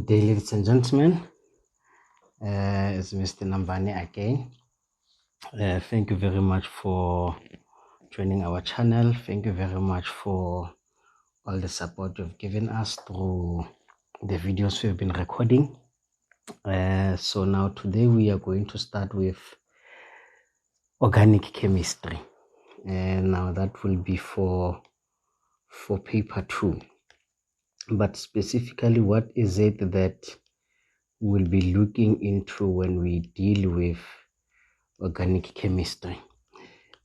Good day, ladies and gentlemen. It's Mr. Nambane again. Thank you very much for joining our channel. Thank you very much for all the support you've given us through the videos we've been recording. So now today we are going to start with organic chemistry. And now that will be for paper 2. But specifically, what is it that we'll be looking into when we deal with organic chemistry?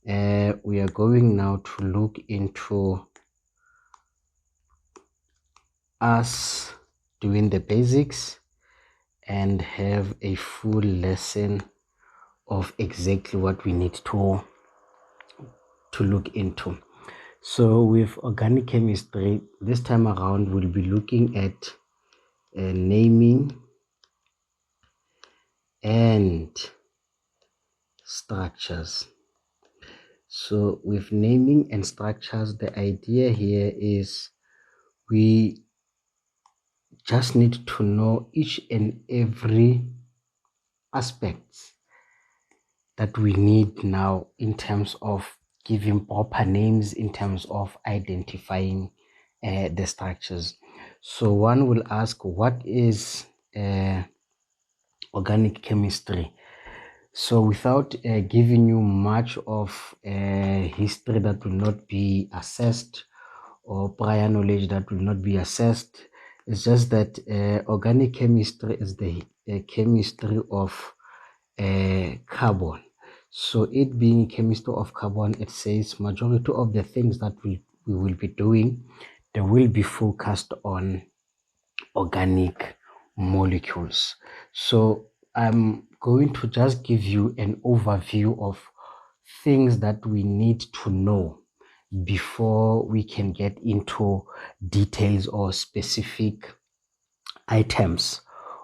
We are going now to look into us doing the basics and have a full lesson of exactly what we need to look into. So with organic chemistry, this time around we'll be looking at naming and structures. So with naming and structures, the idea here is we just need to know each and every aspects that we need now in terms of giving proper names, in terms of identifying the structures. So one will ask, what is organic chemistry? So without giving you much of history that will not be assessed or prior knowledge that will not be assessed, it's just that organic chemistry is the chemistry of carbon. So it being chemistry of carbon, it says majority of the things that we will be doing, they will be focused on organic molecules. So I'm going to just give you an overview of things that we need to know before we can get into details or specific items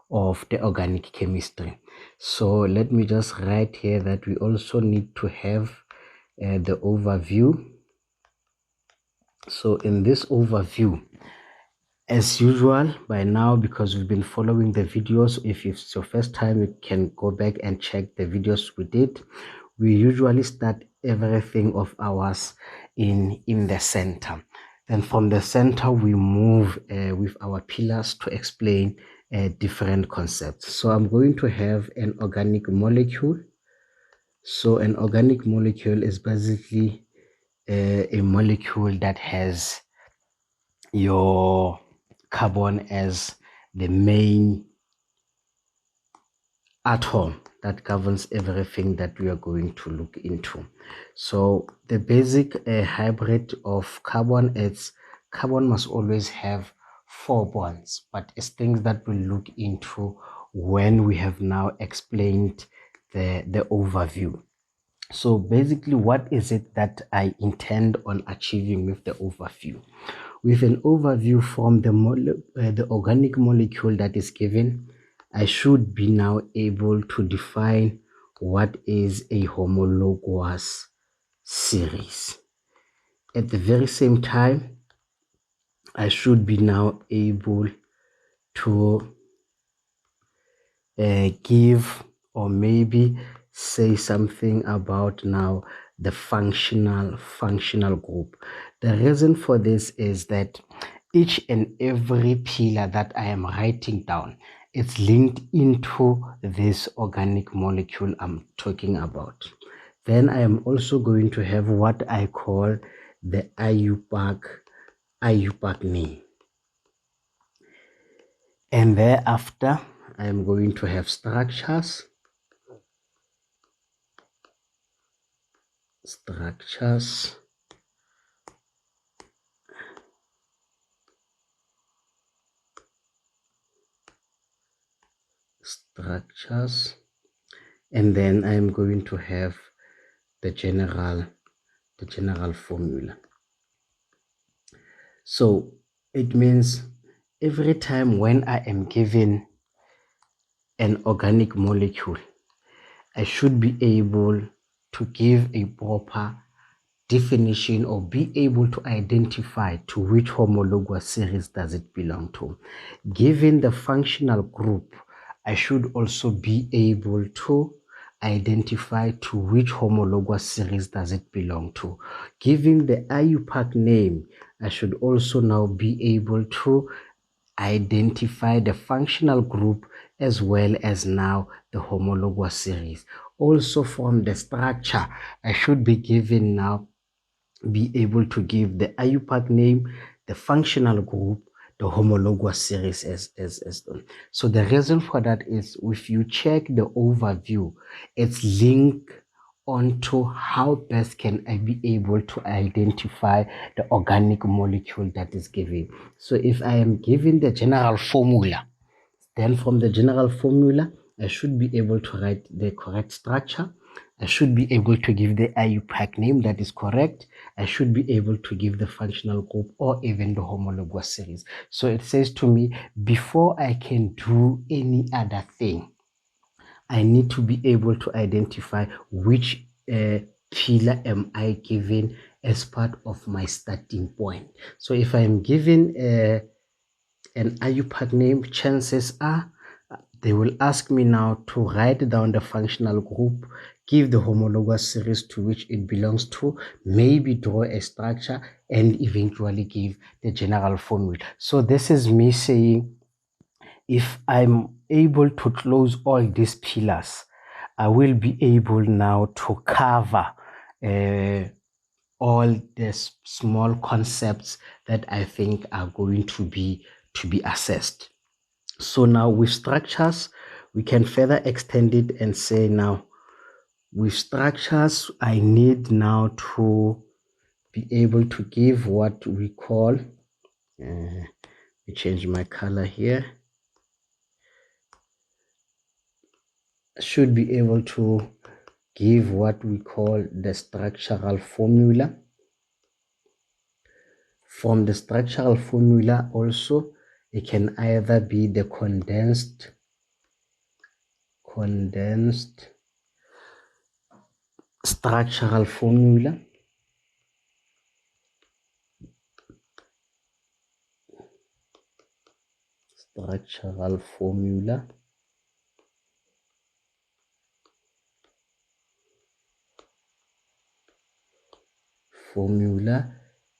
of the organic chemistry. So let me just write here that we also need to have the overview. So in this overview, as usual, by now, because we've been following the videos, if it's your first time, you can go back and check the videos we did. We usually start everything of ours in the center. Then from the center, we move with our pillars to explain different concepts. So I'm going to have an organic molecule. So an organic molecule is basically a molecule that has your carbon as the main atom that governs everything that we are going to look into. So the basic hybrid of carbon, it's carbon must always have 4 bonds, but it's things that we'll look into when we have now explained the overview. So basically, what is it that I intend on achieving with the overview? With an overview from the organic molecule that is given, I should be now able to define what is a homologous series. At the very same time, I should be now able to give or maybe say something about now the functional group. The reason for this is that each and every pillar that I am writing down, it's linked into this organic molecule I'm talking about. Then I am also going to have what I call the Iupac name. And thereafter, I am going to have structures, and then I'm going to have the general formula. So it means every time when I am given an organic molecule, I should be able to give a proper definition or be able to identify to which homologous series does it belong to. Given the functional group, I should also be able to identify to which homologous series does it belong to. Given the Iupac name, I should also now be able to identify the functional group as well as now the homologous series. Also from the structure, I should be given now be able to give the Iupac name, the functional group, the homologous series as done. So the reason for that is if you check the overview, it's linked onto how best can I be able to identify the organic molecule that is given. So if I am given the general formula, then from the general formula, I should be able to write the correct structure. I should be able to give the Iupac name that is correct. I should be able to give the functional group or even the homologous series. So it says to me, before I can do any other thing, I need to be able to identify which pillar am I given as part of my starting point. So if I am given an Iupac name, chances are they will ask me now to write down the functional group, give the homologous series to which it belongs to, maybe draw a structure, and eventually give the general formula. So this is me saying, if I'm able to close all these pillars, I will be able now to cover all the small concepts that I think are going to be assessed. So now with structures, we can further extend it and say now with structures, I need now to be able to give what we call, let me change my color here. I should be able to give what we call the structural formula. From the structural formula also, it can either be the condensed structural formula,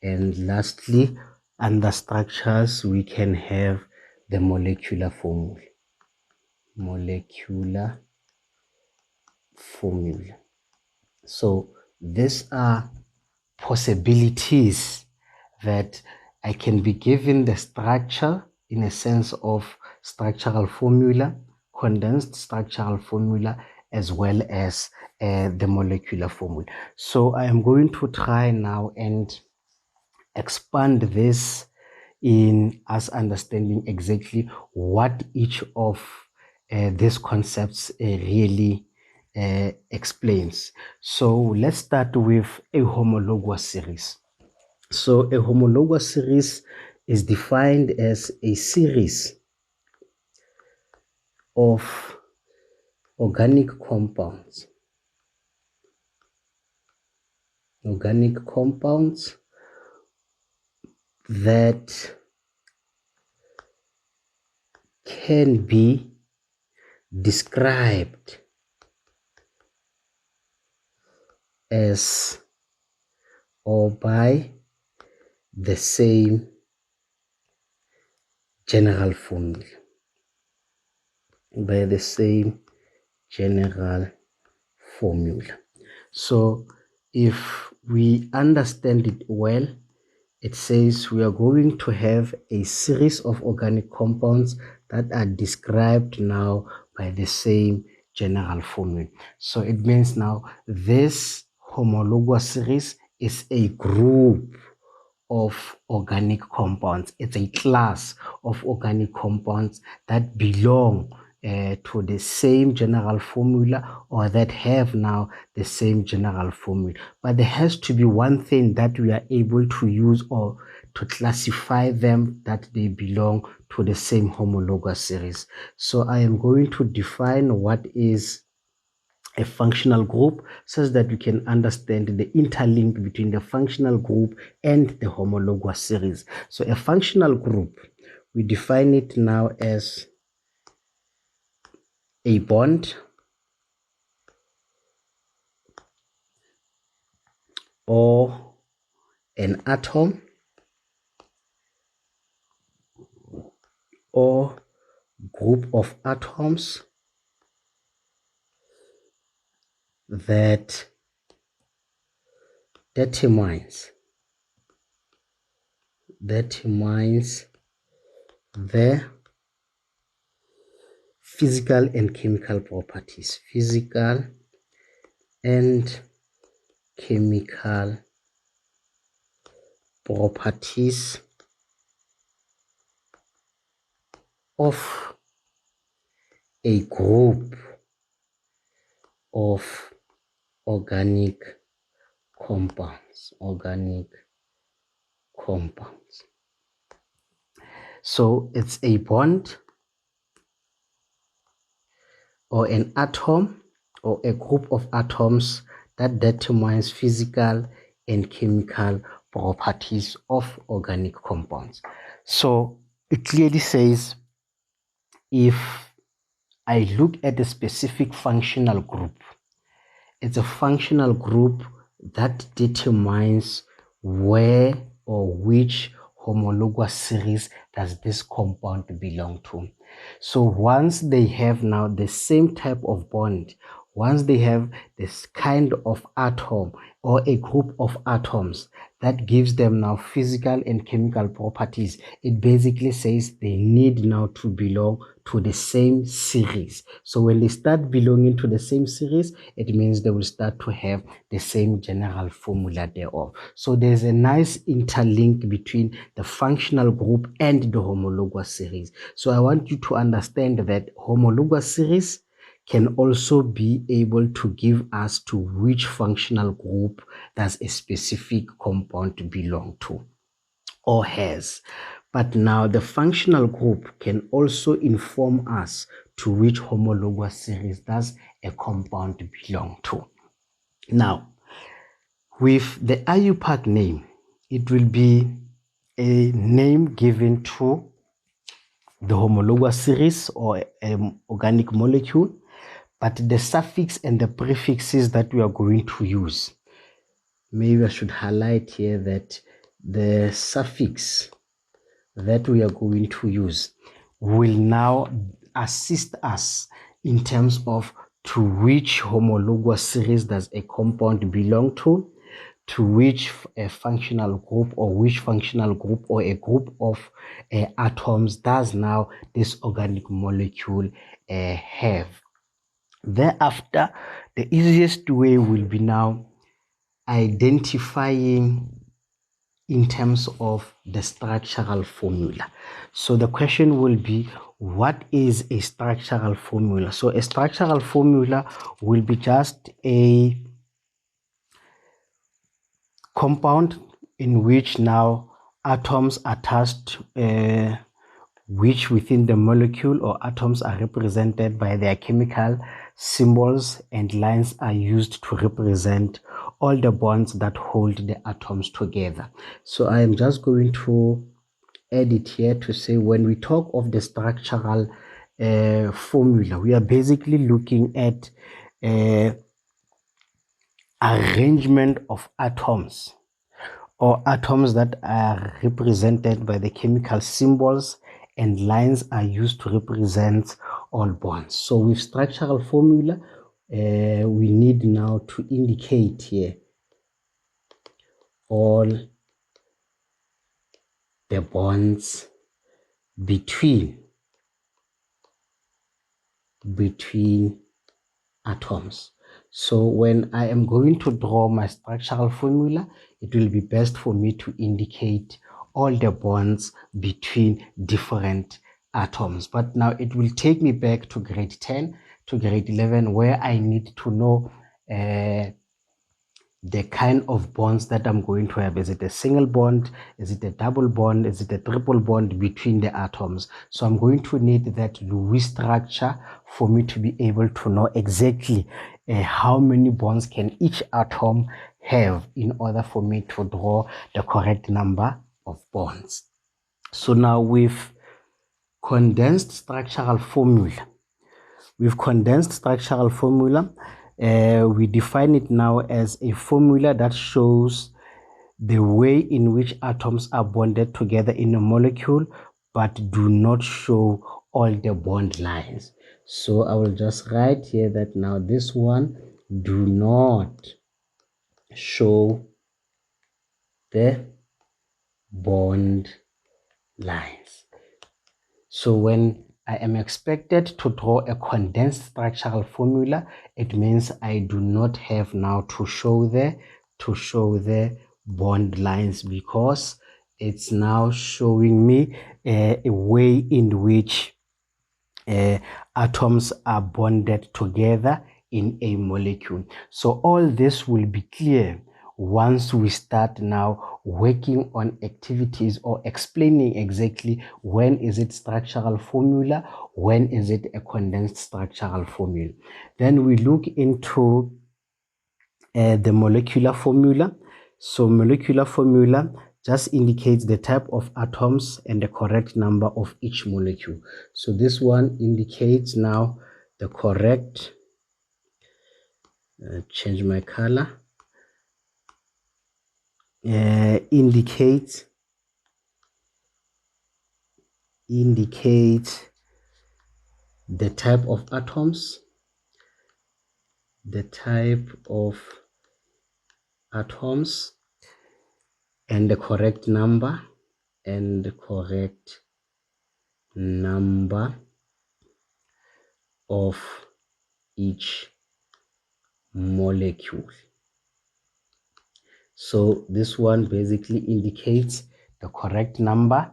and lastly, under structures we can have the molecular formula. So these are possibilities that I can be given the structure in a sense of structural formula, condensed structural formula, as well as the molecular formula. So I am going to try now and expand this in us understanding exactly what each of these concepts really explains. So let's start with a homologous series. So a homologous series is defined as a series of organic compounds that can be described as or by the same general formula. So if we understand it well, it says we are going to have a series of organic compounds that are described now by the same general formula. So it means now this homologous series is a group of organic compounds. It's a class of organic compounds that belong to the same general formula, or that have now the same general formula. But there has to be one thing that we are able to use or to classify them that they belong to the same homologous series. So I am going to define what is a functional group, such that we can understand the interlink between the functional group and the homologous series. So a functional group, we define it now as a bond or an atom or group of atoms that determines the physical and chemical properties, of a group of organic compounds. So it's a bond or an atom or a group of atoms that determines physical and chemical properties of organic compounds. So it clearly says, if I look at a specific functional group, it's a functional group that determines where or which homologous series does this compound belong to. So once they have now the same type of bond, once they have this kind of atom or a group of atoms that gives them now physical and chemical properties, it basically says they need now to belong to the same series. So when they start belonging to the same series, it means they will start to have the same general formula thereof. So there's a nice interlink between the functional group and the homologous series. So I want you to understand that homologous series can also be able to give us to which functional group does a specific compound belong to or has. But now the functional group can also inform us to which homologous series does a compound belong to. Now, with the Iupac name, it will be a name given to the homologous series or an organic molecule, but the suffix and the prefixes that we are going to use, maybe I should highlight here that the suffix that we are going to use will now assist us in terms of to which homologous series does a compound belong to which a functional group or which functional group or a group of atoms does now this organic molecule have. Thereafter, the easiest way will be now identifying in terms of the structural formula. So the question will be, what is a structural formula? So a structural formula will be just a compound in which now atoms attached, which within the molecule or atoms are represented by their chemical symbols, and lines are used to represent all the bonds that hold the atoms together. So I am just going to edit here to say, when we talk of the structural formula, we are basically looking at arrangement of atoms or atoms that are represented by the chemical symbols, and lines are used to represent all bonds. So with structural formula, we need now to indicate here all the bonds between atoms. So when I am going to draw my structural formula, it will be best for me to indicate all the bonds between different atoms. But now it will take me back to grade 10, to grade 11, where I need to know the kind of bonds that I'm going to have. Is it a single bond? Is it a double bond? Is it a triple bond between the atoms? So I'm going to need that Lewis structure for me to be able to know exactly how many bonds can each atom have in order for me to draw the correct number of bonds. So now with condensed structural formula, we define it now as a formula that shows the way in which atoms are bonded together in a molecule, but do not show all the bond lines. So I will just write here that now this one do not show the bond lines. So when I am expected to draw a condensed structural formula, it means I do not have now to show the bond lines, because it's now showing me a way in which atoms are bonded together in a molecule. So all this will be clear once we start now working on activities or explaining exactly when is it structural formula, when is it a condensed structural formula. Then we look into the molecular formula. So molecular formula just indicates the type of atoms and the correct number of each molecule. So this one indicates now the correct, change my color, indicates the type of atoms, and the correct number, of each molecule. So this one basically indicates the correct number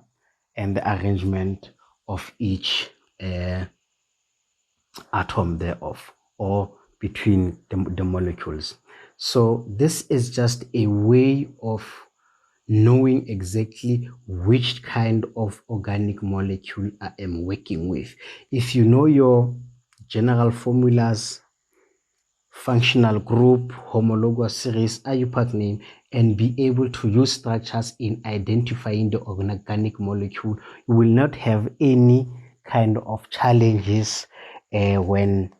and the arrangement of each atom thereof, or between the molecules. So this is just a way of knowing exactly which kind of organic molecule I am working with. If you know your general formulas, functional group, homologous series, Iupac name, and be able to use structures in identifying the organic molecule, you will not have any kind of challenges when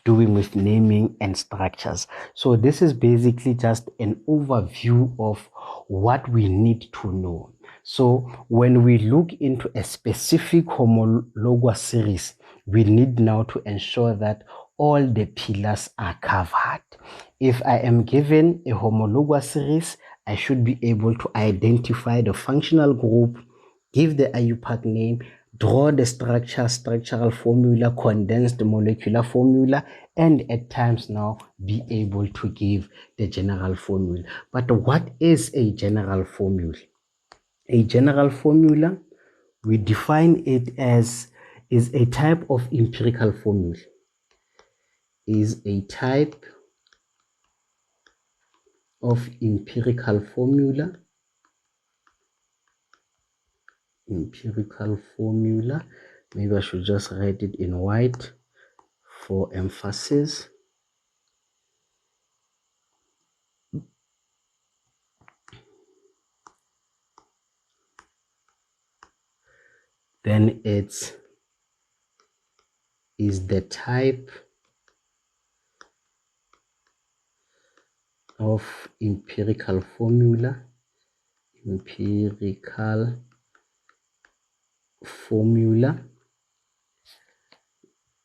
doing with naming and structures. So this is basically just an overview of what we need to know. So when we look into a specific homologous series, we need now to ensure that all the pillars are covered. If I am given a homologous series, I should be able to identify the functional group, give the Iupac name, draw the structural formula, condensed molecular formula, and at times now be able to give the general formula. But what is a general formula? A general formula, we define it as is a type of empirical formula. Is a type of empirical formula. Maybe I should just write it in white for emphasis. Then it is the type of empirical formula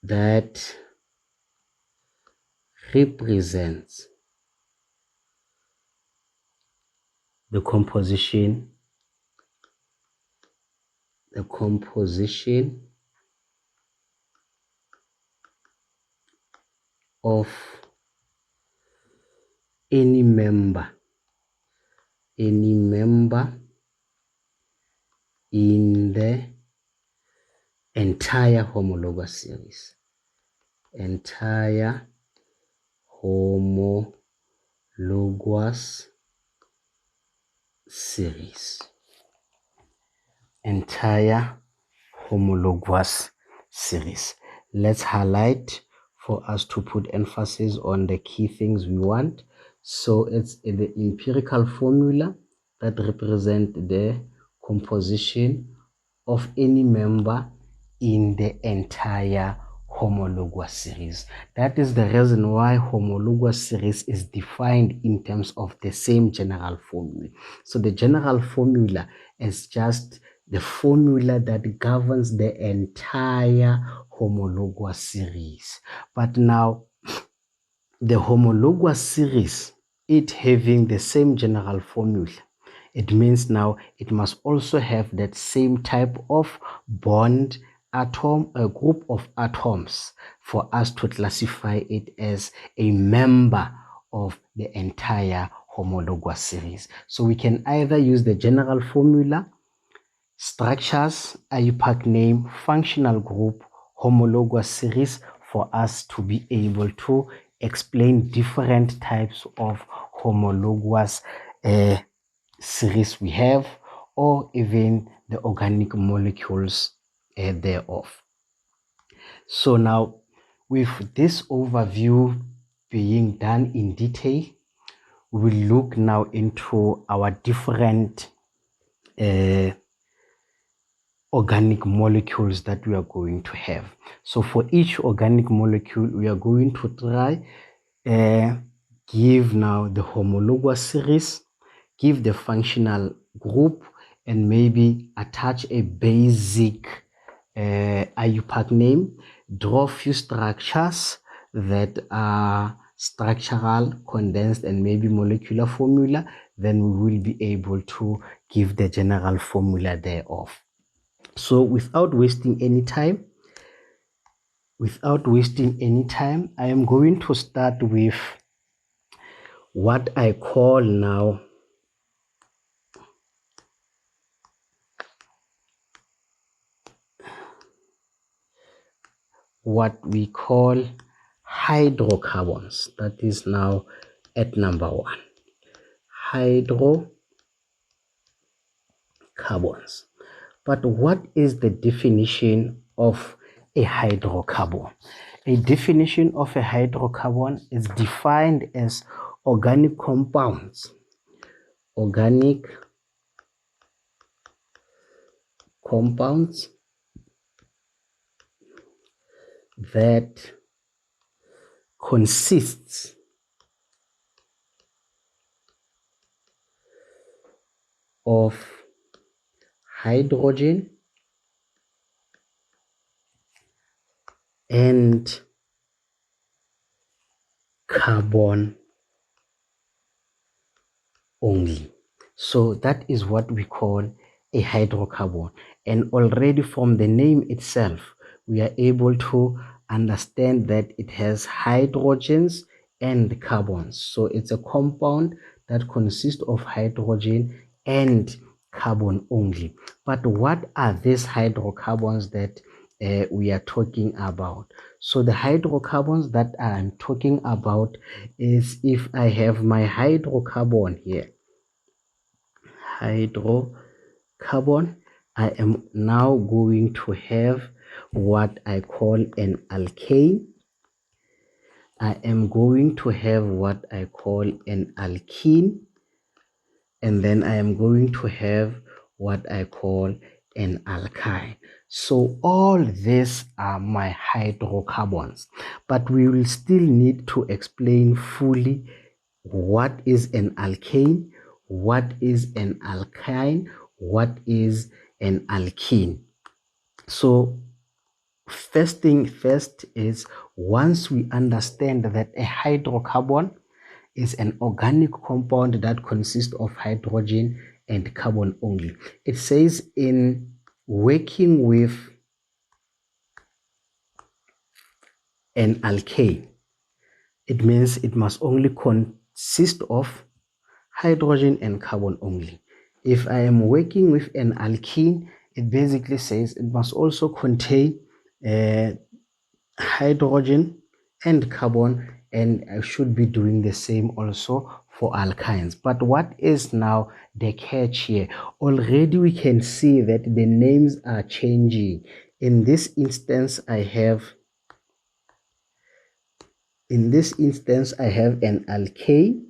that represents the composition of any member in the entire homologous series. Entire homologous series. Let's highlight for us to put emphasis on the key things we want. So it's the empirical formula that represents the composition of any member in the entire homologous series. That is the reason why homologous series is defined in terms of the same general formula. So the general formula is just the formula that governs the entire homologous series. But now the homologous series, it having the same general formula, it means now it must also have that same type of bond atom, a group of atoms, for us to classify it as a member of the entire homologous series. So we can either use the general formula, structures, Iupac name, functional group, homologous series, for us to be able to explain different types of homologous series we have, or even the organic molecules thereof. So now, with this overview being done in detail, we look now into our different organic molecules that we are going to have. So for each organic molecule, we are going to try give now the homologous series, give the functional group, and maybe attach a basic Iupac name, draw few structures that are structural, condensed, and maybe molecular formula. Then we will be able to give the general formula thereof. So without wasting any time, I am going to start with what I call now what we call hydrocarbons. That is now at number 1. Hydrocarbons. But what is the definition of a hydrocarbon? A definition of a hydrocarbon is defined as organic compounds. Organic compounds that consists of hydrogen and carbon only. So that is what we call a hydrocarbon. And already from the name itself, we are able to understand that it has hydrogens and carbons. So it's a compound that consists of hydrogen and carbon only. But what are these hydrocarbons that we are talking about? So the hydrocarbons that I'm talking about is, if I have my hydrocarbon here, hydrocarbon, I am now going to have what I call an alkane. I am going to have what I call an alkene, and then I am going to have what I call an alkyne. So all these are my hydrocarbons, but we will still need to explain fully what is an alkane, what is an alkyne, what is an alkene. So first thing first is, once we understand that a hydrocarbon is an organic compound that consists of hydrogen and carbon only, it says in working with an alkane, it means it must only consist of hydrogen and carbon only. If I am working with an alkene, it basically says it must also contain hydrogen and carbon, and I should be doing the same also for alkynes. But what is now the catch here? Already we can see that the names are changing. In this instance, I have In this instance, I have an alkane,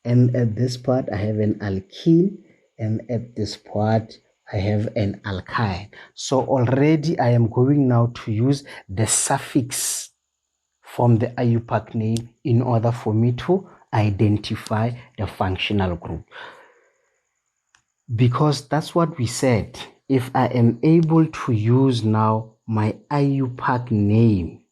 and at this part, I have an alkene, and at this part, I have an alkyne. So already I am going now to use the suffix from the Iupac name in order for me to identify the functional group. Because that's what we said. If I am able to use now my Iupac name,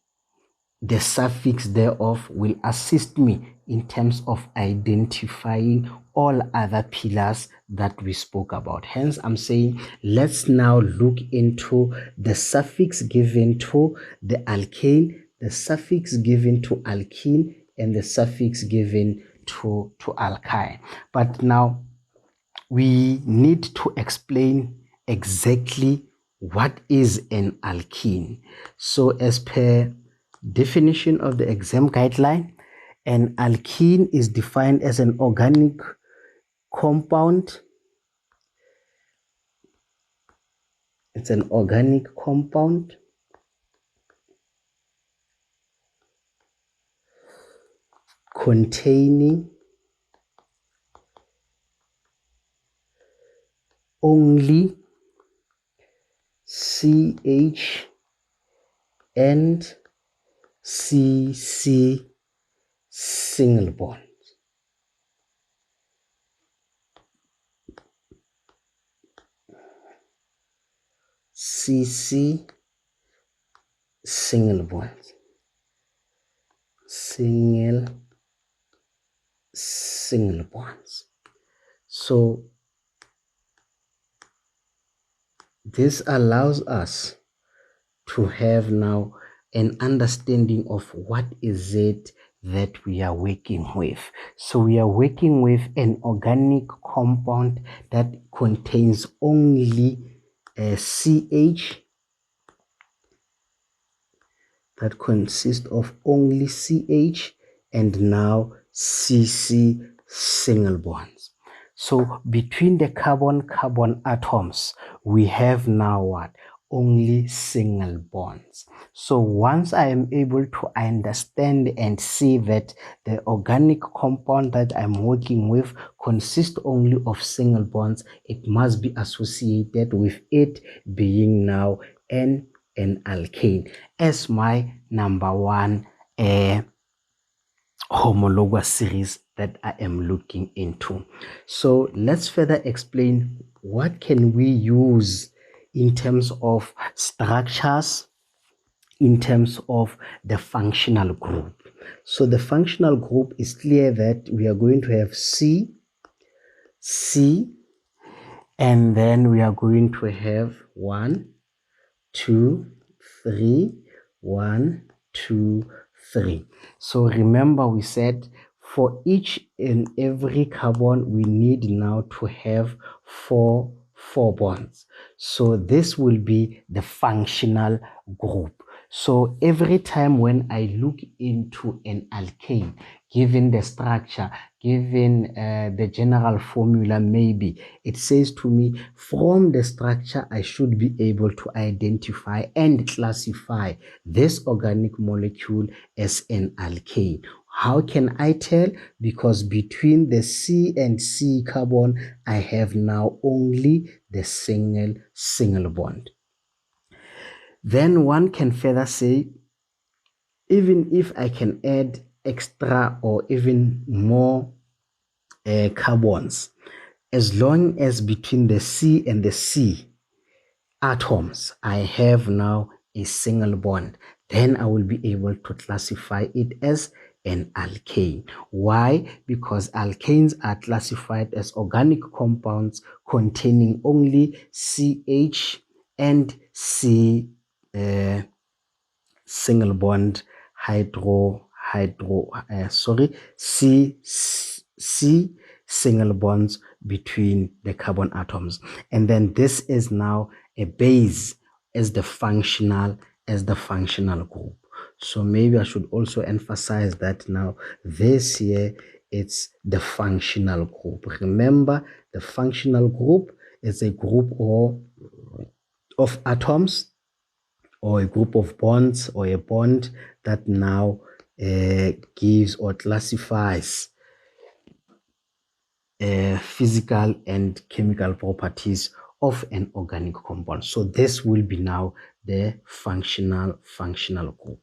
the suffix thereof will assist me in terms of identifying all other pillars that we spoke about. Hence, I'm saying let's now look into the suffix given to the alkane, the suffix given to alkene, and the suffix given to alkyne. But now we need to explain exactly what is an alkene. So as per definition of the exam guideline, an alkene is defined as an organic compound. It's an organic compound containing only CH and CC single bond. CC single bond. Single bonds. So this allows us to have now an understanding of what is it that we are working with. So we are working with an organic compound that contains only CH, that consists of only CH and now CC single bonds. So between the carbon-carbon atoms, we have now what? Only single bonds. So once I am able to understand and see that the organic compound that I'm working with consists only of single bonds, it must be associated with it being now an alkane as my number one homologous series that I am looking into. So let's further explain what can we use in terms of structures, in terms of the functional group. So the functional group is clear that we are going to have C, and then we are going to have 1, 2, 3, 1, 2, 3. So remember we said for each and every carbon we need now to have four bonds. So this will be the functional group. So every time when I look into an alkane, given the structure, given the general formula, maybe it says to me from the structure I should be able to identify and classify this organic molecule as an alkane. How can I tell? Because between the C and C carbon I have now only the single bond. Then one can further say, even if I can add extra or even more carbons, as long as between the C and the C atoms I have now a single bond, then I will be able to classify it as an alkane. Why? Because alkanes are classified as organic compounds containing only CH and C single bond C single bonds between the carbon atoms. And then this is now a base as the functional group. So maybe I should also emphasize that now this here, it's the functional group. Remember, the functional group is a group of atoms or a group of bonds or a bond that now gives or classifies physical and chemical properties of an organic compound. So this will be now the functional group.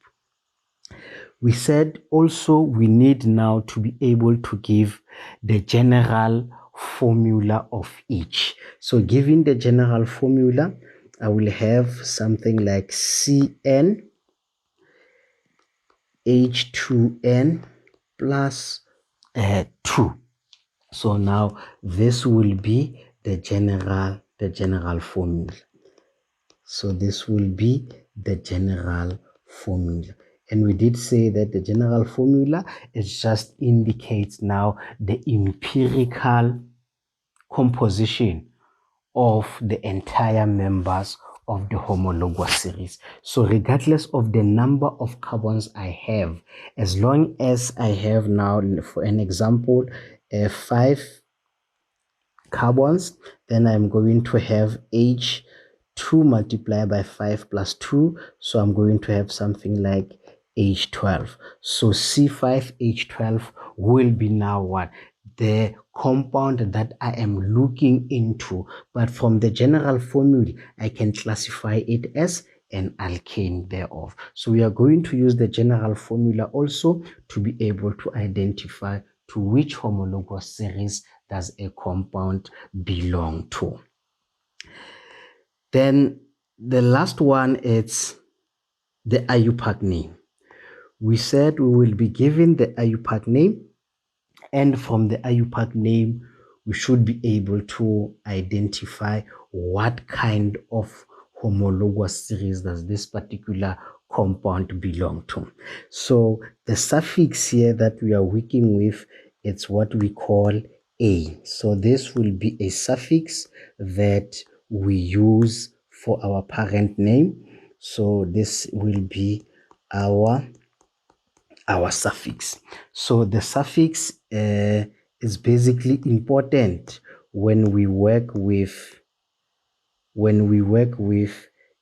We said also we need now to be able to give the general formula of each. So given the general formula, I will have something like CN H2N plus 2. So now this will be the general formula. So this will be the general formula. And we did say that the general formula is just indicates now the empirical composition of the entire members of the homologous series. So regardless of the number of carbons I have, as long as I have now, for an example, 5 carbons, then I'm going to have H2 multiplied by 5 plus 2. So I'm going to have something like H12. So C5H12 will be now what? The compound that I am looking into. But from the general formula, I can classify it as an alkane thereof. So we are going to use the general formula also to be able to identify to which homologous series does a compound belong to. Then the last one is the Iupac name. We said we will be given the Iupac name, and from the Iupac name, we should be able to identify what kind of homologous series does this particular compound belong to. So the suffix here that we are working with, it's what we call A. So this will be a suffix that we use for our parent name. So this will be our suffix. So the suffix is basically important when we work with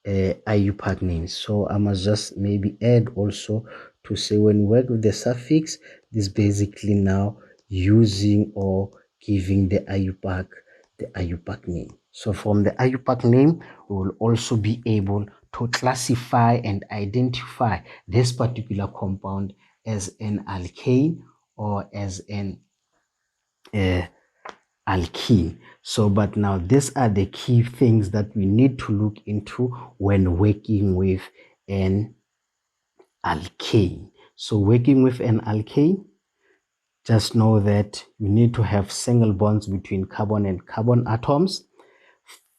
Iupac names. So I must just maybe add also to say when we work with the suffix, this basically now using or giving the Iupac name. So from the Iupac name, we will also be able to classify and identify this particular compound as an alkane or as an alkene. So, but now these are the key things that we need to look into when working with an alkane. So working with an alkane, just know that you need to have single bonds between carbon and carbon atoms.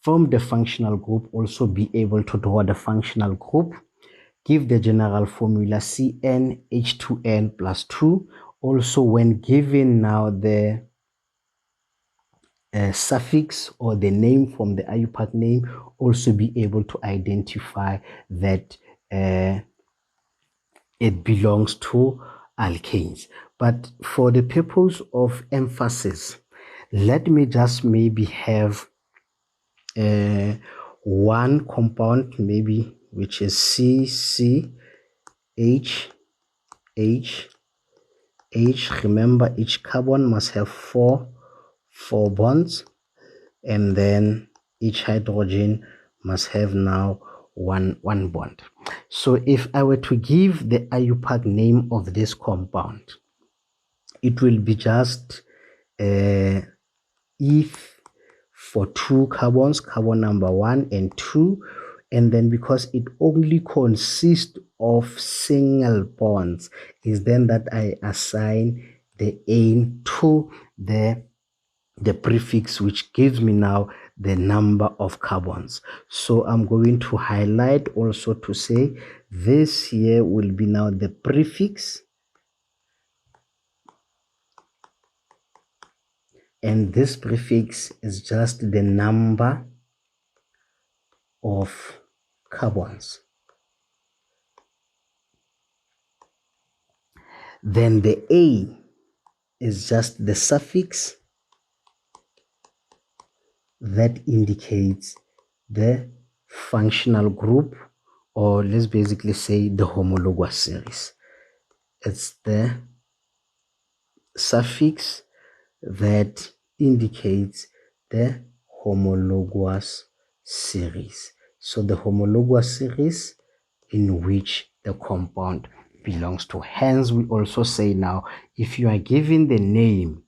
From the functional group, also be able to draw the functional group. Give the general formula CnH2n plus 2. Also, when given now the suffix or the name from the Iupac name, also be able to identify that it belongs to alkanes. But for the purpose of emphasis, let me just maybe have one compound, maybe, which is CCH. Remember, each carbon must have four bonds, and then each hydrogen must have now one bond. So if I were to give the Iupac name of this compound, it will be just if for 2 carbons, carbon number 1 and 2, and then because it only consists of single bonds, is then that I assign the ane to the prefix, which gives me now the number of carbons. So I'm going to highlight also to say this here will be now the prefix, and this prefix is just the number of carbons. Then the A is just the suffix that indicates the functional group, or let's basically say the homologous series. It's the suffix that indicates the homologous series. So the homologous series in which the compound belongs to. Hence, we also say now, if you are given the name,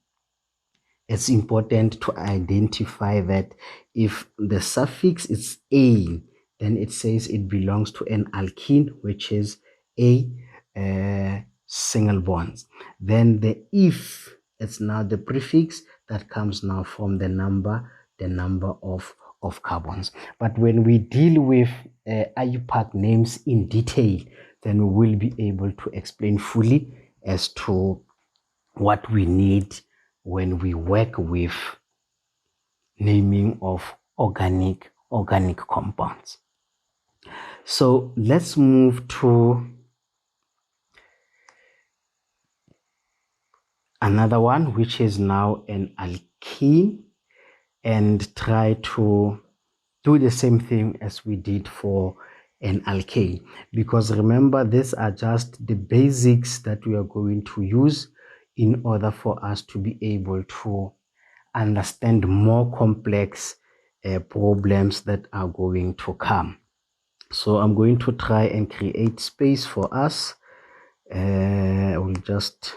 it's important to identify that if the suffix is A, then it says it belongs to an alkene, which is a single bonds. Then the if, it's now the prefix that comes now from the number of carbons. But when we deal with Iupac names in detail, then we will be able to explain fully as to what we need when we work with naming of organic compounds. So let's move to another one, which is now an alkene, and try to do the same thing as we did for an alkane, because remember, these are just the basics that we are going to use in order for us to be able to understand more complex problems that are going to come. So I'm going to try and create space for us. I will just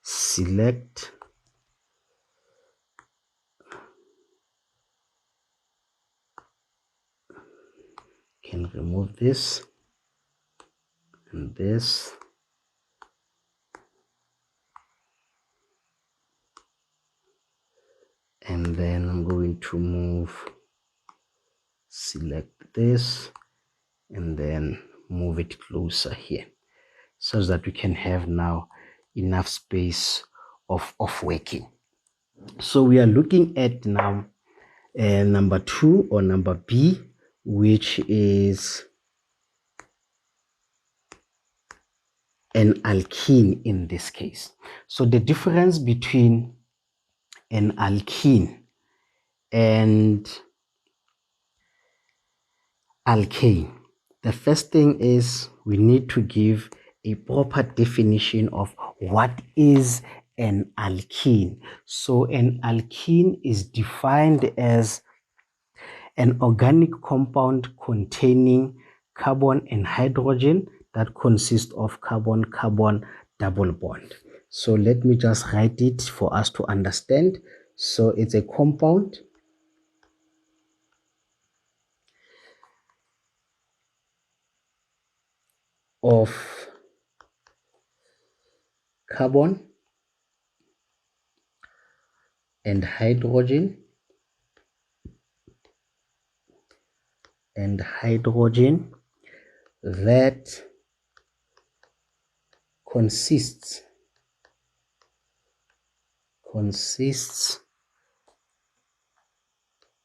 select can remove this and this, and then I'm going to select this and then move it closer here, so that we can have now enough space of working. So we are looking at now number 2 or number B, which is an alkene in this case. So the difference between an alkene and alkane, the first thing is we need to give a proper definition of what is an alkene. So an alkene is defined as an organic compound containing carbon and hydrogen that consists of carbon-carbon double bond. So let me just write it for us to understand. So it's a compound of carbon and hydrogen that consists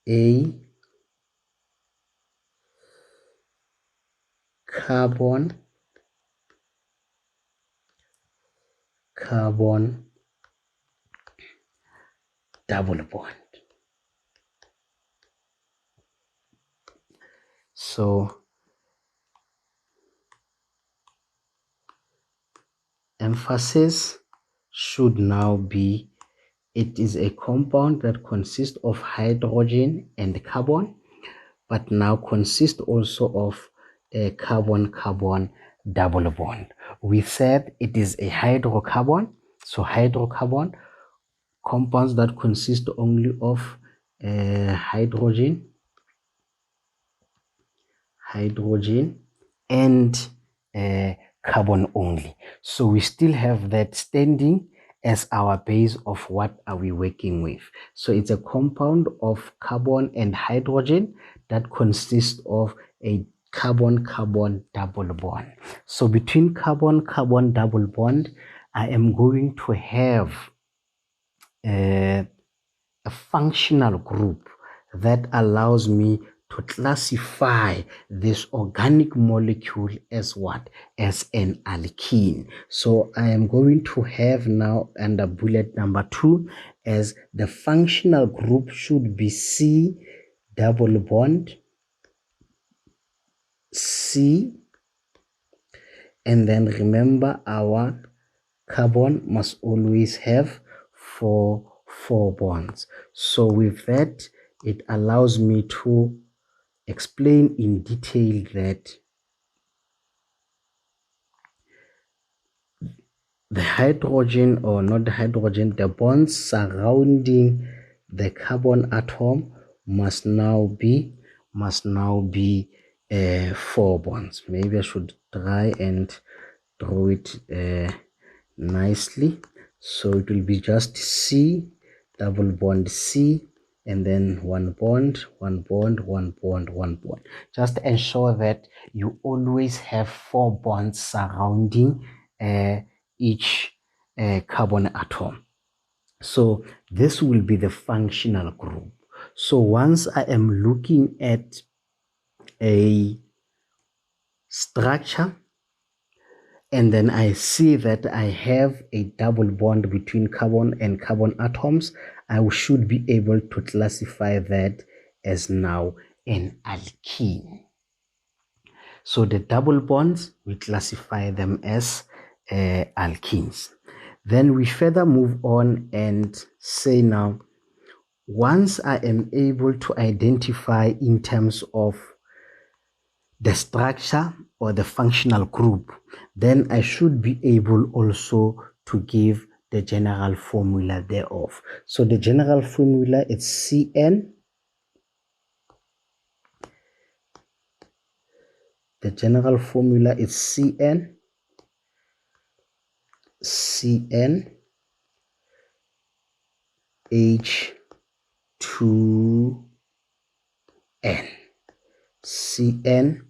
a carbon double bond. So emphasis should now be it is a compound that consists of hydrogen and carbon, but now consists also of a carbon-carbon double bond. We said it is a hydrocarbon. So hydrocarbon, compounds that consist only of hydrogen and carbon only. So we still have that standing as our base of what are we working with. So it's a compound of carbon and hydrogen that consists of a carbon-carbon double bond. So between carbon-carbon double bond, I am going to have a functional group that allows me to classify this organic molecule as what? As an alkene. So I am going to have now under bullet number 2 as the functional group should be C double bond C, and then remember our carbon must always have four bonds. So with that, it allows me to explain in detail that the hydrogen, or not the hydrogen, the bonds surrounding the carbon atom must now be 4 bonds. Maybe I should try and draw it nicely. So it will be just C, double bond C, and then one bond, one bond, one bond, one bond. Just ensure that you always have 4 bonds surrounding each carbon atom. So this will be the functional group. So once I am looking at a structure, and then I see that I have a double bond between carbon and carbon atoms, I should be able to classify that as now an alkene. So the double bonds, we classify them as alkenes. Then we further move on and say now, once I am able to identify in terms of the structure or the functional group, then I should be able also to give the general formula thereof. So the general formula is Cn. The general formula is Cn H2n. CnH2n.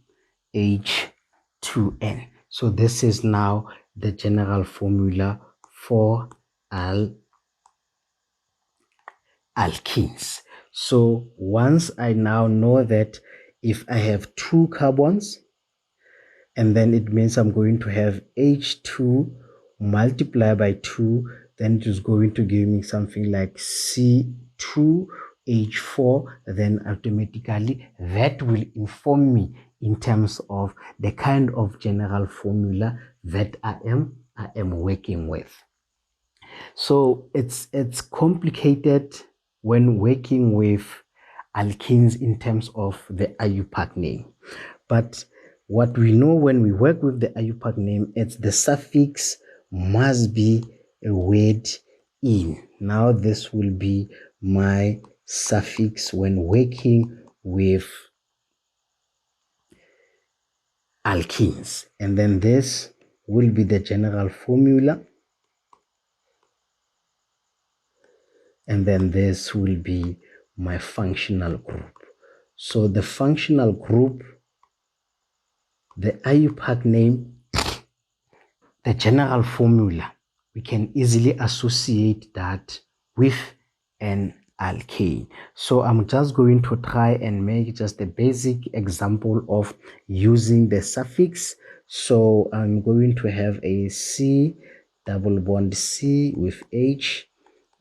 So this is now the general formula for alkenes. So once I now know that if I have 2 carbons, and then it means I'm going to have H2 multiplied by 2, then it is going to give me something like C2H4. Then automatically that will inform me in terms of the kind of general formula that I am working with. So it's complicated when working with alkenes in terms of the Iupac name. But what we know when we work with the Iupac name, it's the suffix must be a word in. Now this will be my suffix when working with alkenes. And then this will be the general formula. And then this will be my functional group. So the functional group, the Iupac name, the general formula, we can easily associate that with an alkane. So I'm just going to try and make just a basic example of using the suffix. So I'm going to have a C, double bond C with H,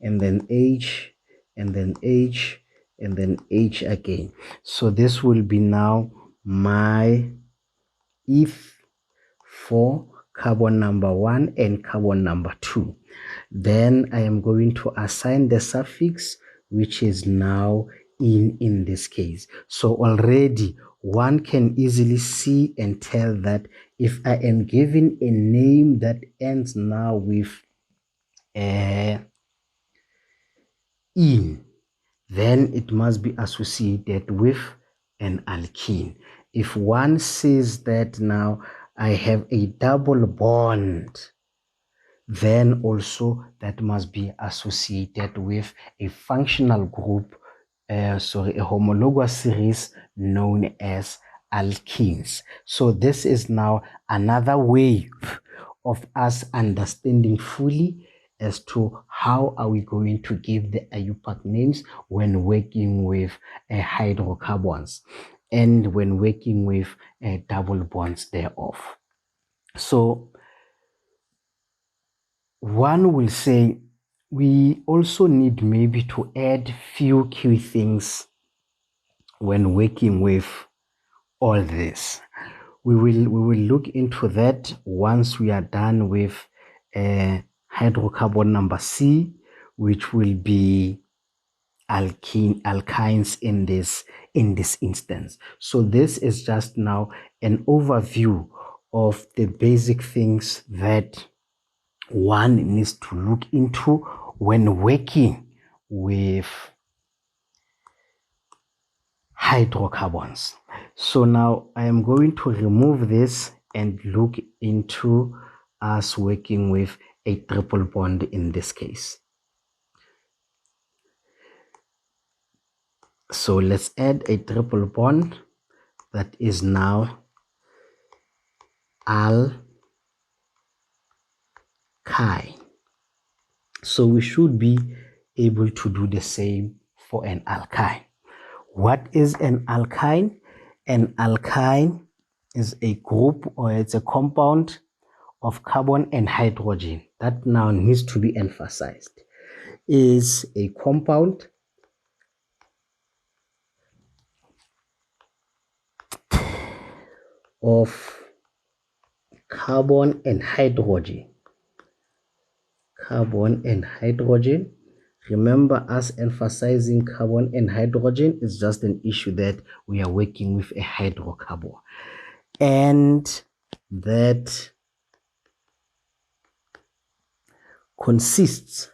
and then H, and then H, and then H again. So this will be now my if for carbon number 1 and carbon number 2. Then I am going to assign the suffix, which is now in this case. So already one can easily see and tell that if I am given a name that ends now with in, then it must be associated with an alkene. If one says that now I have a double bond, then also that must be associated with a functional group, a homologous series known as alkenes. So this is now another way of us understanding fully as to how are we going to give the Iupac names when working with hydrocarbons and when working with double bonds thereof. So one will say we also need maybe to add few key things when working with all this. We will look into that once we are done with hydrocarbon number C, which will be alkynes in this instance. So this is just now an overview of the basic things that one needs to look into when working with hydrocarbons. So now I am going to remove this and look into us working with a triple bond in this case. So let's add a triple bond that is now alkyne. So we should be able to do the same for an alkyne. What is an alkyne? An alkyne is a group, or it's a compound of carbon and hydrogen. That now needs to be emphasized. Is a compound of carbon and hydrogen. Carbon and hydrogen. Remember, us emphasizing carbon and hydrogen is just an issue that we are working with a hydrocarbon, and that contains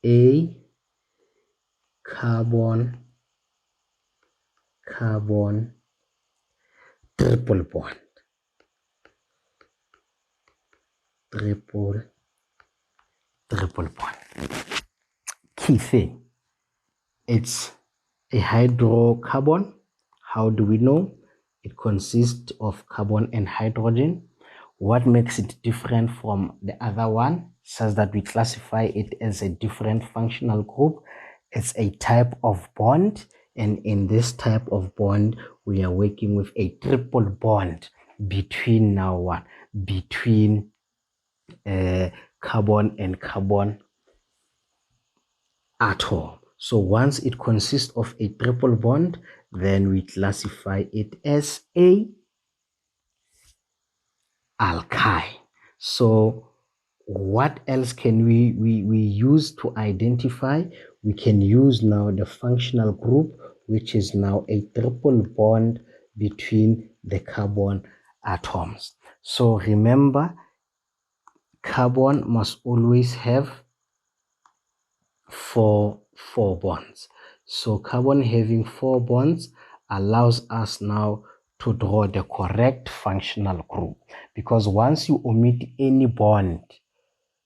a carbon triple bond. Triple bond. Key thing, it's a hydrocarbon. How do we know? It consists of carbon and hydrogen. What makes it different from the other one, such that we classify it as a different functional group? It's a type of bond, and in this type of bond we are working with a triple bond between between carbon and carbon atom. So once it consists of a triple bond, then we classify it as a alkyne. So what else can we use to identify? We can use now the functional group, which is now a triple bond between the carbon atoms. So remember, carbon must always have four bonds. So carbon having 4 bonds allows us now to draw the correct functional group, because once you omit any bond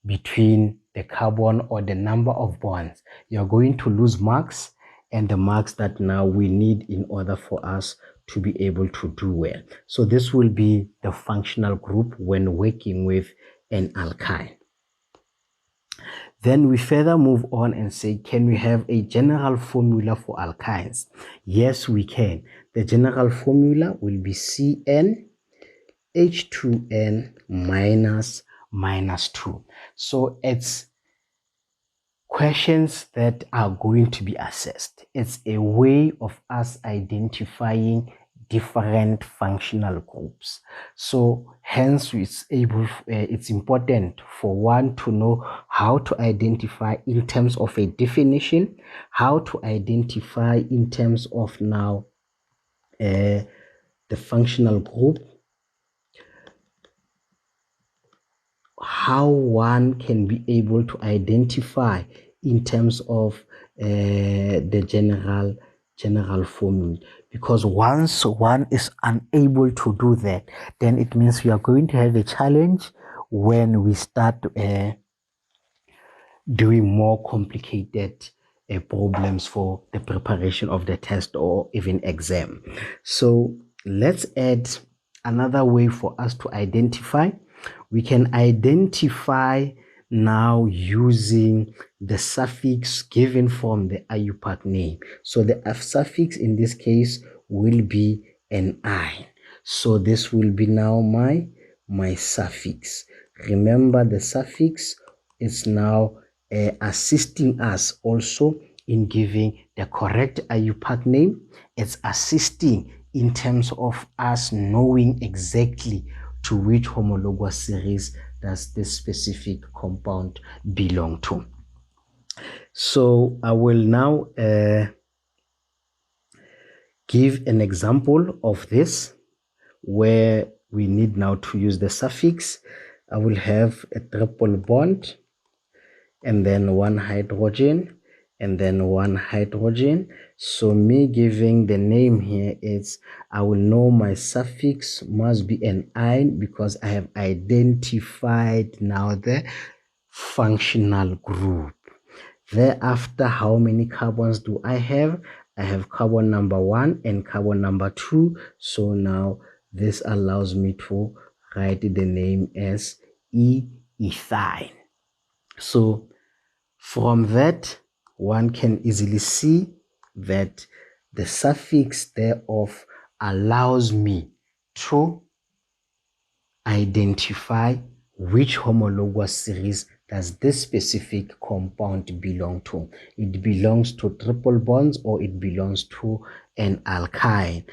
between the carbon or the number of bonds, you're going to lose marks, and the marks that now we need in order for us to be able to do well. So this will be the functional group when working with an alkyne. Then we further move on and say, can we have a general formula for alkynes? Yes, we can. The general formula will be CN H2N minus 2. So it's questions that are going to be assessed. It's a way of us identifying different functional groups. So hence it's important for one to know how to identify in terms of a definition, how to identify in terms of now the functional group, how one can be able to identify in terms of the general formula. Because once one is unable to do that, then it means we are going to have a challenge when we start doing more complicated problems for the preparation of the test or even exam. So let's add another way for us to identify. We can identify now using the suffix given from the Iupac name. So the suffix in this case will be an I. So this will be now my suffix. Remember, the suffix is now assisting us also in giving the correct Iupac name. It's assisting in terms of us knowing exactly to which homologous series does this specific compound belong to. So I will now give an example of this where we need now to use the suffix. I will have a triple bond and then one hydrogen and then one hydrogen. So me giving the name here is, I will know my suffix must be an "-ine" because I have identified now the functional group. Thereafter, how many carbons do I have? I have carbon number 1 and carbon number 2. So now this allows me to write the name as ethyne. So from that, one can easily see that the suffix thereof allows me to identify which homologous series does this specific compound belong to. It belongs to triple bonds or it belongs to an alkyne.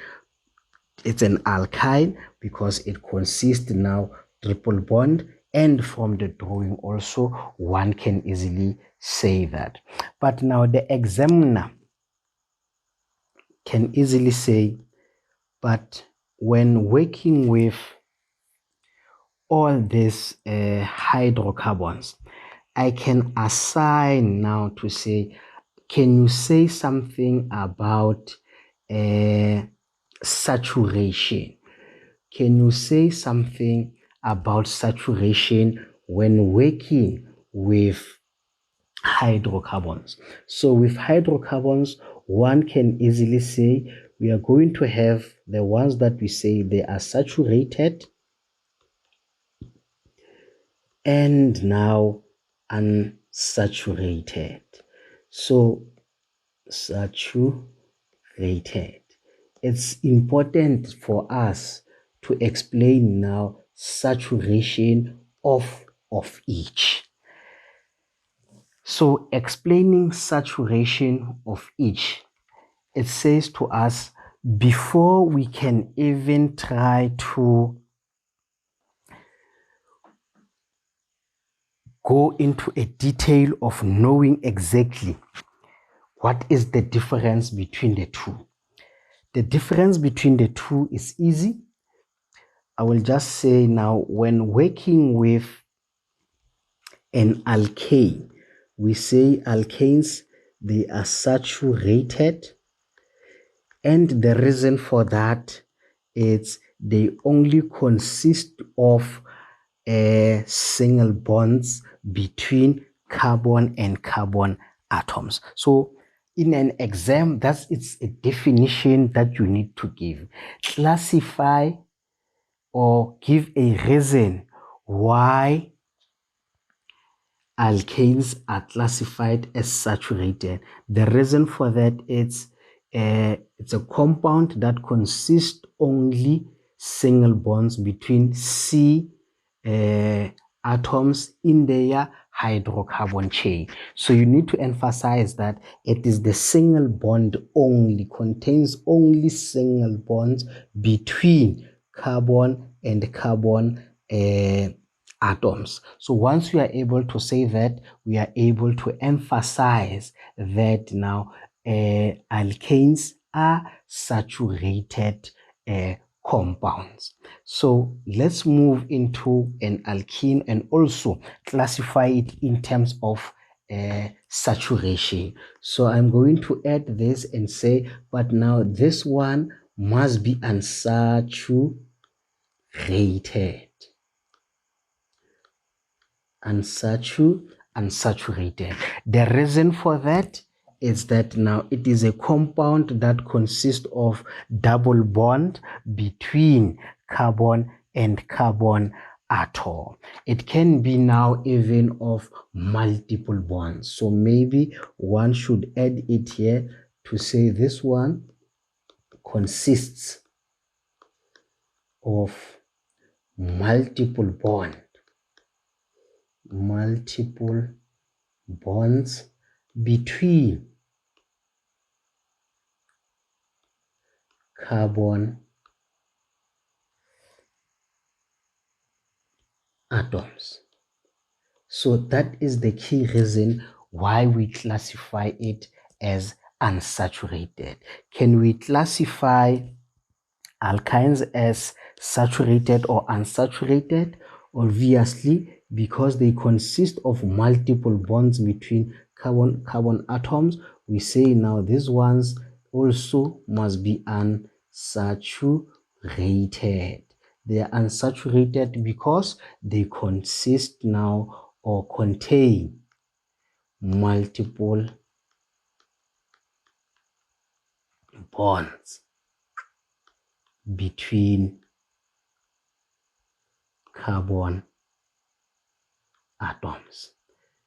It's an alkyne because it consists now triple bond, and from the drawing also one can easily say that. But now the examiner can easily say, but when working with all these hydrocarbons, I can assign now to say, can you say something about saturation? Can you say something about saturation when working with hydrocarbons? So with hydrocarbons, one can easily say we are going to have the ones that we say they are saturated and now unsaturated. So saturated. It's important for us to explain now saturation of each. So explaining saturation of each, it says to us, before we can even try to go into a detail of knowing exactly what is the difference between the two. The difference between the two is easy. I will just say now, when working with an alkane, we say alkanes, they are saturated, and the reason for that is they only consist of single bonds between carbon and carbon atoms. So in an exam, it's a definition that you need to give. Classify or give a reason why alkanes are classified as saturated. The reason for that is it's a compound that consists only single bonds between C atoms in their hydrocarbon chain. So you need to emphasize that it is the single bond only, contains only single bonds between carbon and carbon atoms. So once we are able to say that, we are able to emphasize that now alkanes are saturated compounds. So let's move into an alkene and also classify it in terms of saturation. So I'm going to add this and say, but now this one must be unsaturated. Unsaturated. The reason for that is that now it is a compound that consists of double bond between carbon and carbon atom. It can be now even of multiple bonds. So maybe one should add it here to say this one consists of multiple bonds between carbon atoms. So that is the key reason why we classify it as unsaturated. Can we classify alkynes as saturated or unsaturated? Obviously, because they consist of multiple bonds between carbon atoms, we say now these ones also must be unsaturated. They are unsaturated because they consist now or contain multiple bonds between carbon atoms.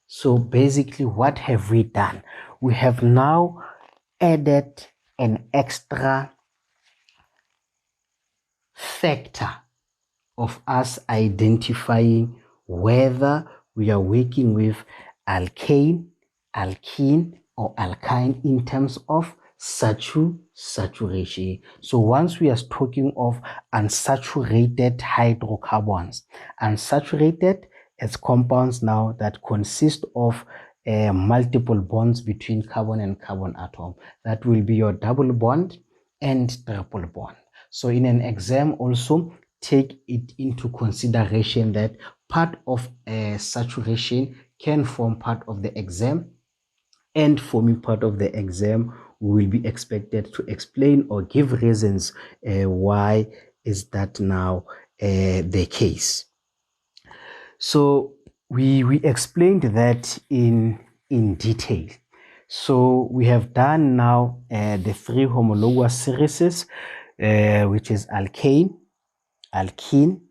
So basically, what have we done? We have now added an extra factor of us identifying whether we are working with alkane, alkene, or alkyne in terms of saturation. So once we are talking of unsaturated hydrocarbons, unsaturated as compounds now that consist of multiple bonds between carbon and carbon atom. That will be your double bond and triple bond. So in an exam also, take it into consideration that part of saturation can form part of the exam, and forming part of the exam we will be expected to explain or give reasons why is that now the case. So we explained that in detail. So we have done now the three homologous series, which is alkane, alkene,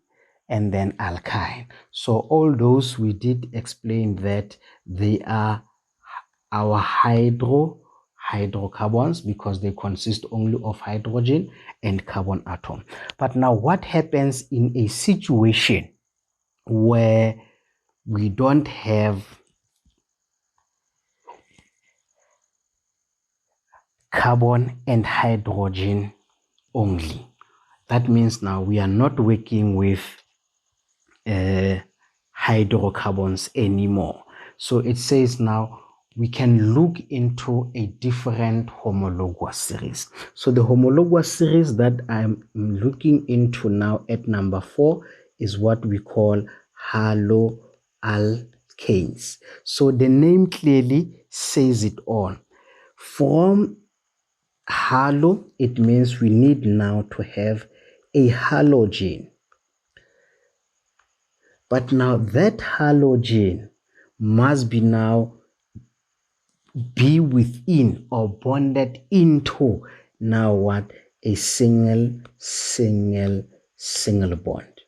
and then alkyne. So all those we did explain that they are our hydrocarbons because they consist only of hydrogen and carbon atom. But now what happens in a situation where we don't have carbon and hydrogen only? That means now we are not working with hydrocarbons anymore. So it says now we can look into a different homologous series. So the homologous series that I'm looking into now at number 4 is what we call haloalkanes. So the name clearly says it all. From halo, it means we need now to have a halogen. But now that halogen must be now be within or bonded into now what? A single bond.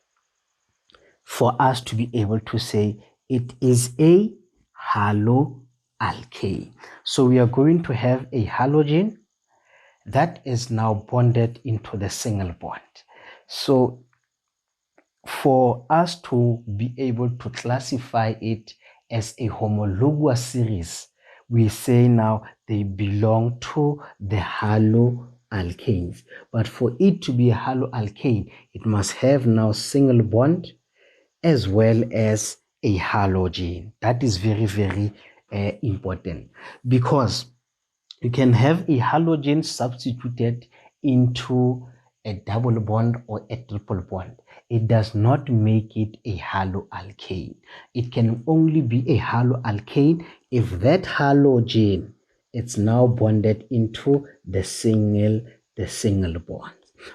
For us to be able to say it is a haloalkane. So we are going to have a halogen that is now bonded into the single bond. So for us to be able to classify it as a homologous series, we say now they belong to the haloalkanes. But for it to be a haloalkane, it must have now single bond as well as a halogen. That is very, very important, because you can have a halogen substituted into a double bond or a triple bond. It does not make it a haloalkane. It can only be a haloalkane if that halogen it's now bonded into the single bond.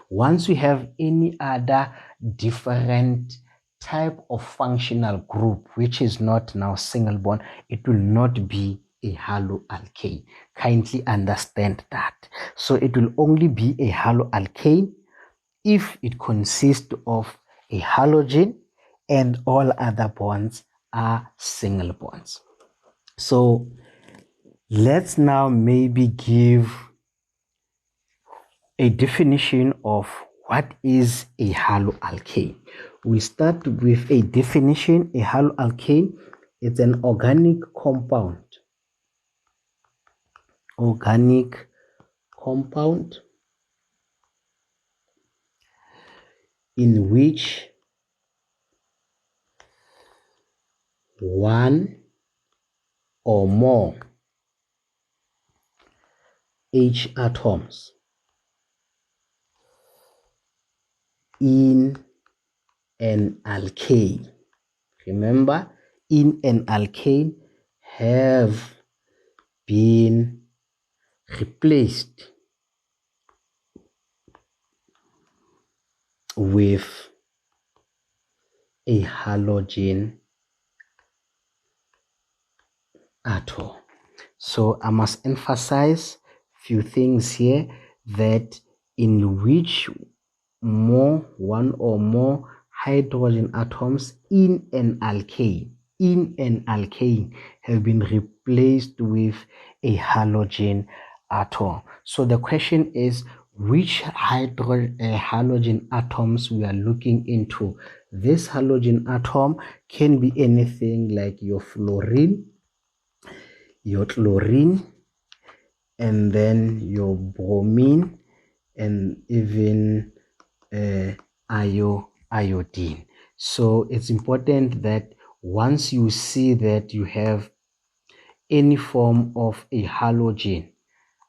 Once we have any other different type of functional group which is not now single bond, it will not be a haloalkane. Kindly understand that. So it will only be a haloalkane if it consists of a halogen and all other bonds are single bonds. So let's now maybe give a definition of what is a haloalkane. We start with a definition. A haloalkane It's an organic compound. Organic compound in which one or more H atoms in an alkane. Remember, in an alkane have been replaced with a halogen atom. So I must emphasize few things here, that in which one or more hydrogen atoms in an alkane have been replaced with a halogen atom. So the question is, which halogen atoms we are looking into. This halogen atom can be anything like your fluorine, your chlorine, and then your bromine, and even iodine. So it's important that once you see that you have any form of a halogen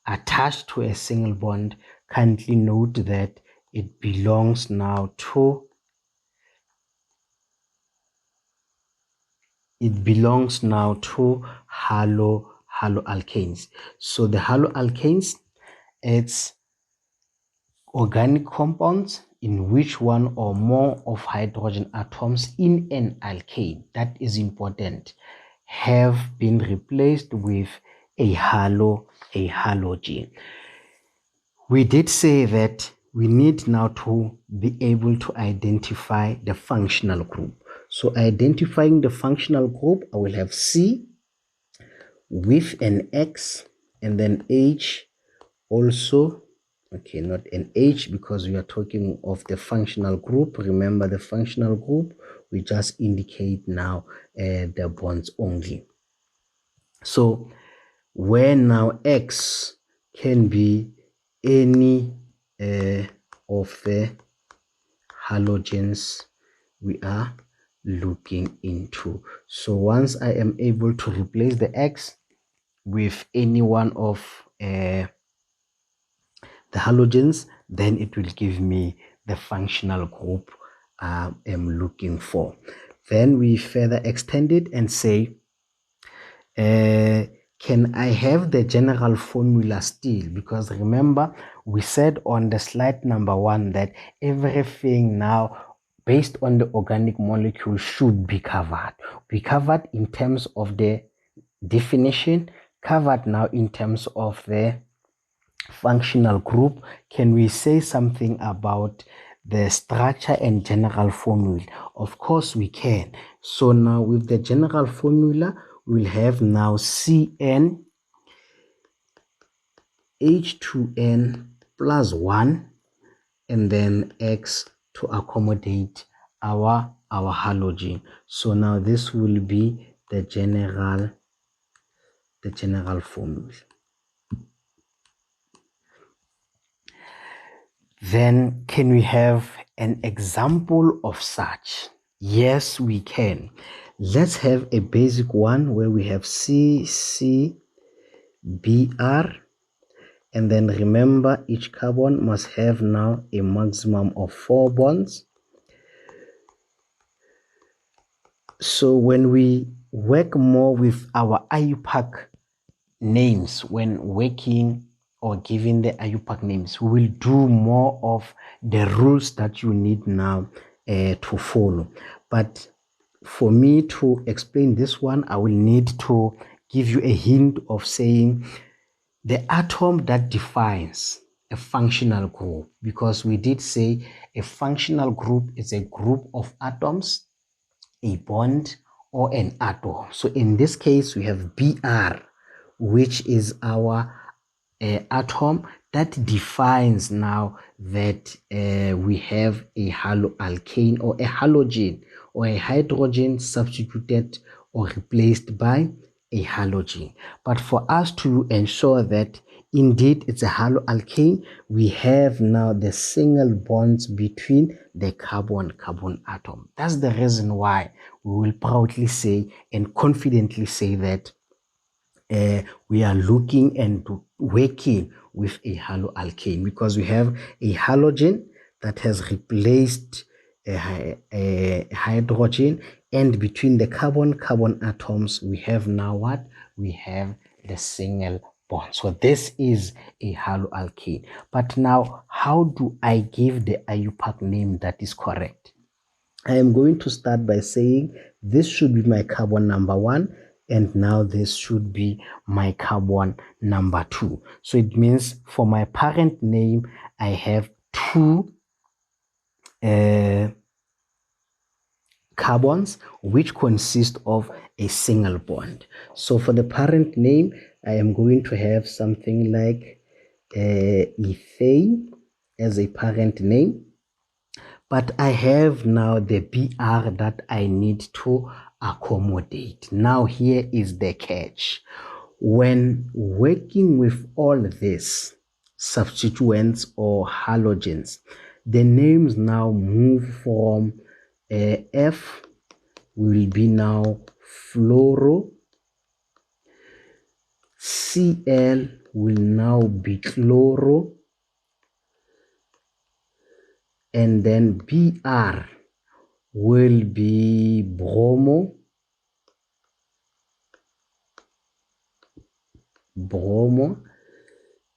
attached to a single bond, kindly note that it belongs now to haloalkanes. So the haloalkanes, it's organic compounds in which one or more of hydrogen atoms in an alkane, that is important, have been replaced with a halogen. We did say that we need now to be able to identify the functional group. So identifying the functional group, I will have C with an X and then H also. Okay, not an H because we are talking of the functional group. Remember, the functional group, we just indicate now the bonds only. So where now X can be any of the halogens we are looking into. So once I am able to replace the X with any one of the halogens, then it will give me the functional group I am looking for. Then we further extend it and say, can I have the general formula still? Because remember, we said on the slide number 1 that everything now based on the organic molecule should be covered. We covered in terms of the definition, covered now in terms of the functional group. Can we say something about the structure and general formula? Of course we can. So now with the general formula, we'll have now Cn H2n plus 1 and then X to accommodate our halogen. So now this will be the general formula. Then can we have an example of such? Yes, we can. Let's have a basic one where we have CCBr, and then remember each carbon must have now a maximum of 4 bonds. So when we work more with our Iupac names, when working or giving the Iupac names, we will do more of the rules that you need now to follow. But for me to explain this one, I will need to give you a hint of saying the atom that defines a functional group, because we did say a functional group is a group of atoms, a bond, or an atom. So in this case, we have Br, which is our atom that defines now that we have a haloalkane or a halogen or a hydrogen substituted or replaced by a halogen. But for us to ensure that indeed it's a haloalkane, we have now the single bonds between the carbon-carbon atom. That's the reason why we will proudly say and confidently say that we are looking and working with a haloalkane, because we have a halogen that has replaced a hydrogen, and between the carbon-carbon atoms we have now what? We have the single bond. So this is a haloalkane. But now, how do I give the Iupac name that is correct? I am going to start by saying this should be my carbon number 1, and now this should be my carbon number 2. So it means for my parent name, I have 2 carbons which consist of a single bond. So for the parent name, I am going to have something like ethane as a parent name. But I have now the BR that I need to accommodate. Now here is the catch. When working with all these substituents or halogens, the names now move from F will be now fluoro, Cl will now be chloro, and then Br will be bromo,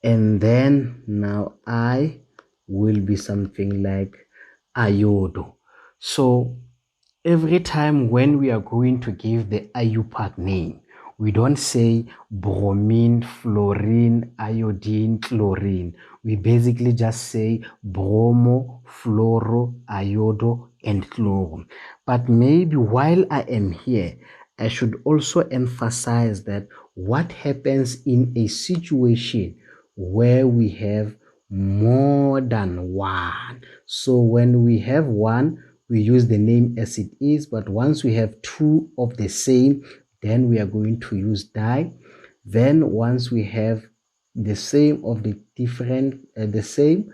and then now I will be something like iodo. So every time when we are going to give the Iupac name, we don't say bromine, fluorine, iodine, chlorine. We basically just say bromo, fluoro, iodo, and chloro. But maybe while I am here, I should also emphasize that what happens in a situation where we have more than one. So when we have one, we use the name as it is, but once we have 2 of the same, then we are going to use di. Then once we have the same of the different, the same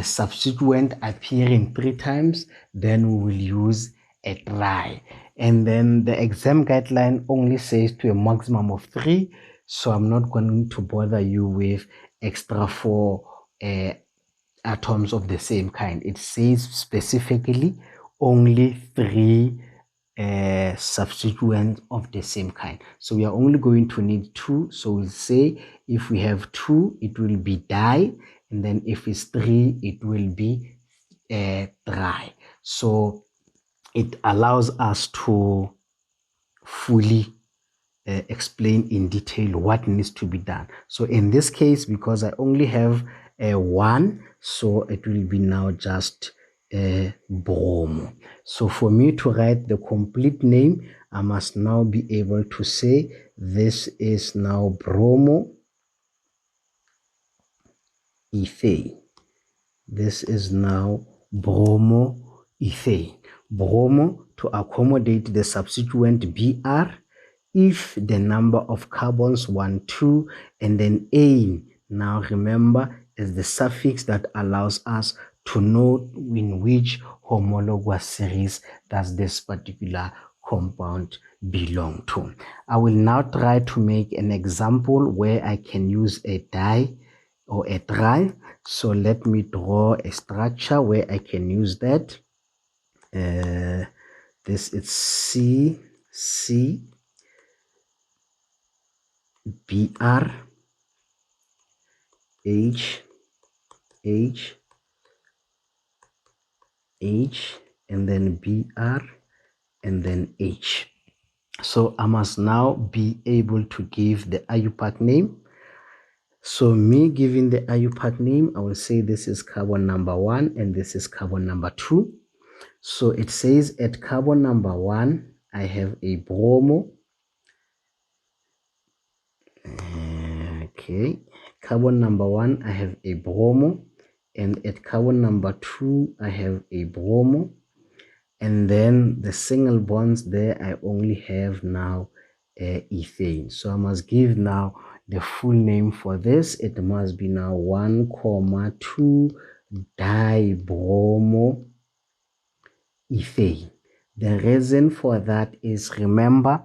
substituent appearing 3 times, then we will use a tri. And then the exam guideline only says to a maximum of 3, so I'm not going to bother you with extra 4 atoms of the same kind. It says specifically only 3 substituents of the same kind. So we are only going to need 2. So we'll say if we have 2, it will be di, and then if it's 3, it will be tri. So it allows us to fully explain in detail what needs to be done. So in this case, because I only have 1, so it will be now just bromo. So for me to write the complete name, I must now be able to say this is now bromo ethane. This is now bromo ethane. Bromo to accommodate the substituent Br if the number of carbons 1, 2, and then ane. Now remember, is the suffix that allows us to know in which homologous series does this particular compound belong to. I will now try to make an example where I can use a di or a tri. So let me draw a structure where I can use that. This is C, BR, H, and then BR, and then H. So I must now be able to give the Iupac name. So me giving the Iupac name, I will say this is carbon number 1 and this is carbon number 2. So it says at carbon number 1, I have a bromo. Okay, carbon number 1, I have a bromo. And at carbon number 2, I have a bromo. And then the single bonds there, I only have now ethane. So I must give now the full name for this. It must be now 1,2 dibromo ethane. The reason for that is, remember,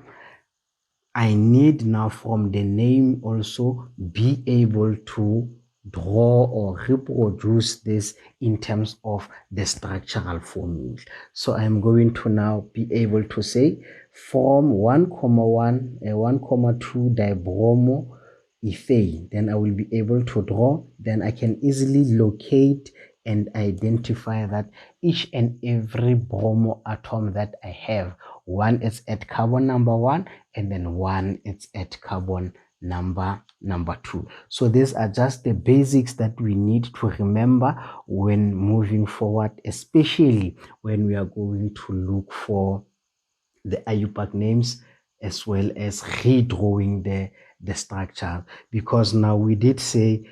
I need now from the name also be able to draw or reproduce this in terms of the structural formula. So I'm going to now be able to say form 1,1, 1,2 dibromo ethane. Then I will be able to draw. Then I can easily locate and identify that each and every bromo atom that I have, one is at carbon number 1 and then one is at carbon number 2. So these are just the basics that we need to remember when moving forward, especially when we are going to look for the Iupac names as well as redrawing the structure, because now we did say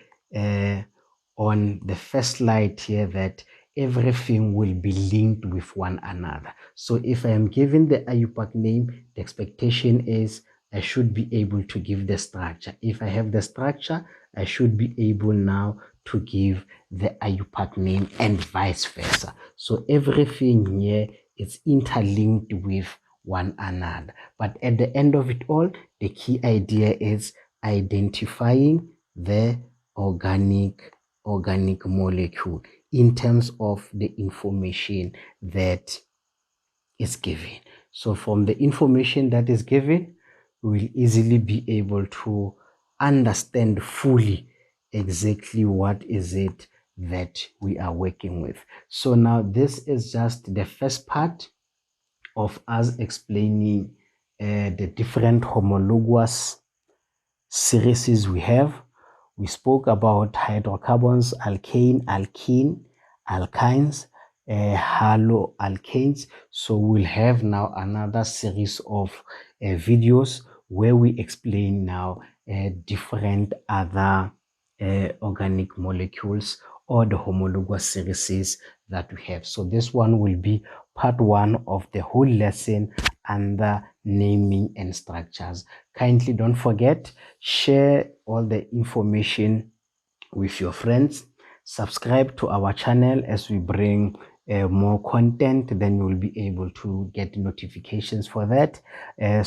on the first slide here that everything will be linked with one another. So if I am given the Iupac name, the expectation is I should be able to give the structure. If I have the structure, I should be able now to give the Iupac name and vice versa. So everything here is interlinked with one another. But at the end of it all, the key idea is identifying the organic molecule in terms of the information that is given. So from the information that is given, we will easily be able to understand fully exactly what is it that we are working with. So now this is just the first part of us explaining the different homologous series we have. We spoke about hydrocarbons, alkane, alkene, alkynes, haloalkanes. So we'll have now another series of videos where we explain now different other organic molecules or the homologous series that we have. So this one will be part 1 of the whole lesson under naming and structures. Kindly don't forget, share all the information with your friends. Subscribe to our channel as we bring more content. Then you will be able to get notifications for that.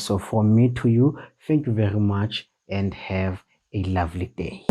So from me to you, thank you very much and have a lovely day.